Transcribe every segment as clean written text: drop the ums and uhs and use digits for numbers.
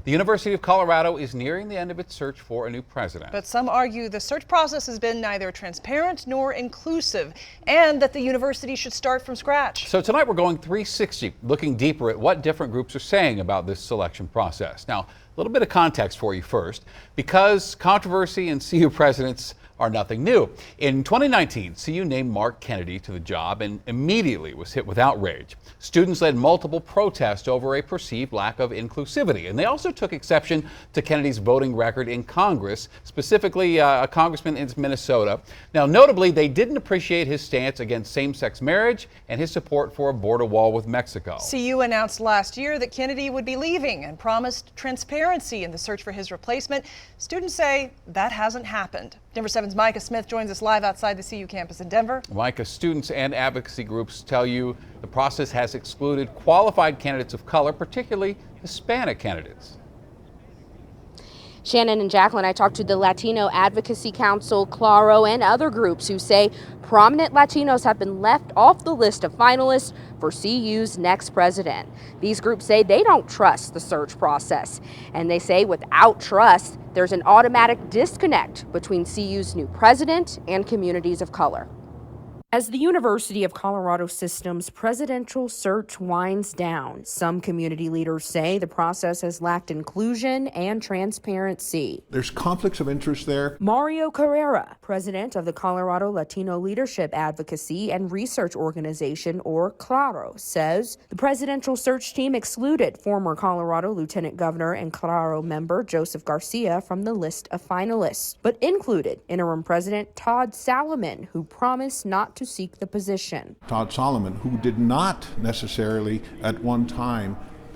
The University of Colorado is nearing the end of its search for a new president. But some argue the search process has been neither transparent nor inclusive, and that the university should start from scratch. So tonight we're going 360, looking deeper at what different groups are saying about this selection process. Now, a little bit of context for you first, because controversy and CU presidents are nothing new. In 2019, CU named Mark Kennedy to the job and immediately was hit with outrage. Students led multiple protests over a perceived lack of inclusivity, and they also took exception to Kennedy's voting record in Congress, specifically a congressman in Minnesota. Now, notably, they didn't appreciate his stance against same-sex marriage and his support for a border wall with Mexico. CU announced last year that Kennedy would be leaving and promised transparency in the search for his replacement. Students say that hasn't happened. Denver 7's Micah Smith joins us live outside the CU campus in Denver. Micah, students and advocacy groups tell you the process has excluded qualified candidates of color, particularly Hispanic candidates. Shannon and Jacqueline, I talked to the Latino Advocacy Council, Claro, and other groups who say prominent Latinos have been left off the list of finalists for CU's next president. These groups say they don't trust the search process, and they say without trust, there's an automatic disconnect between CU's new president and communities of color. As the University of Colorado system's presidential search winds down, some community leaders say the process has lacked inclusion and transparency. There's conflicts of interest there. Mario Carrera, president of the Colorado Latino Leadership Advocacy and Research Organization, or Claro, says the presidential search team excluded former Colorado Lieutenant Governor and Claro member Joseph Garcia from the list of finalists, but included interim President Todd Salomon, who promised not to seek the position. Todd Salomon, who did not necessarily at one time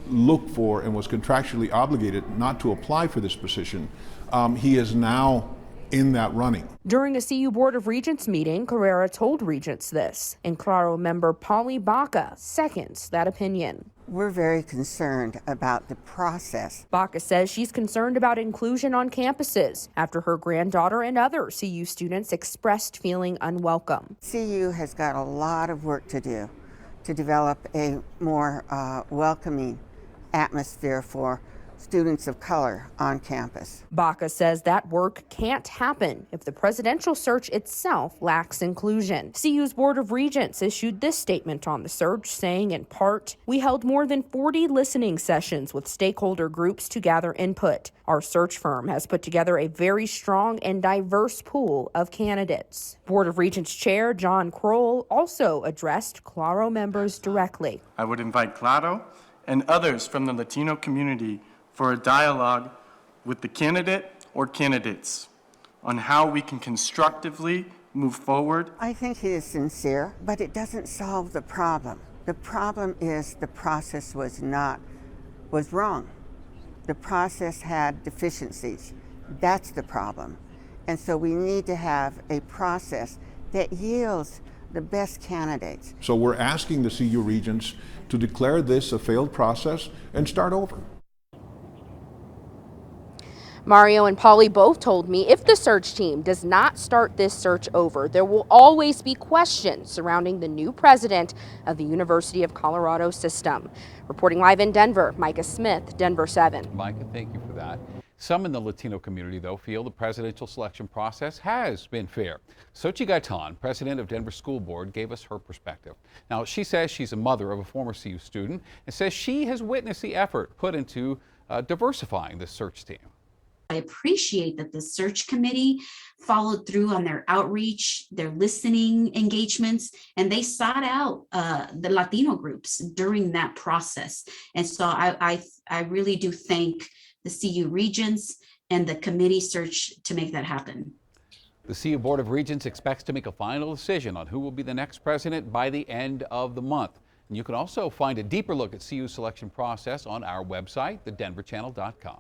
look for and was contractually obligated not to apply for this position, he is now in that running. During a CU Board of Regents meeting, Carrera told Regents this, and Claro member Polly Baca seconds that opinion. We're very concerned about the process. Baca says she's concerned about inclusion on campuses after her granddaughter and other CU students expressed feeling unwelcome. CU has got a lot of work to do to develop a more welcoming atmosphere for students of color on campus. Baca says that work can't happen if the presidential search itself lacks inclusion. CU's Board of Regents issued this statement on the search, saying in part, "We held more than 40 listening sessions with stakeholder groups to gather input. Our search firm has put together a very strong and diverse pool of candidates." Board of Regents Chair John Kroll also addressed Claro members directly. I would invite Claro and others from the Latino community for a dialogue with the candidate or candidates on how we can constructively move forward. I think he is sincere, but it doesn't solve the problem. The problem is the process was wrong. The process had deficiencies. That's the problem. And so we need to have a process that yields the best candidates. So we're asking the CU Regents to declare this a failed process and start over. Mario and Polly both told me if the search team does not start this search over, there will always be questions surrounding the new president of the University of Colorado system. Reporting live in Denver, Micah Smith, Denver 7. Micah, thank you for that. Some in the Latino community, though, feel the presidential selection process has been fair. Xochitl Gaitan, president of Denver School Board, gave us her perspective. Now, she says she's a mother of a former CU student and says she has witnessed the effort put into diversifying the search team. I appreciate that the search committee followed through on their outreach, their listening engagements, and they sought out the Latino groups during that process. And so I really do thank the CU Regents and the committee search to make that happen. The CU Board of Regents expects to make a final decision on who will be the next president by the end of the month. And you can also find a deeper look at CU's selection process on our website, thedenverchannel.com.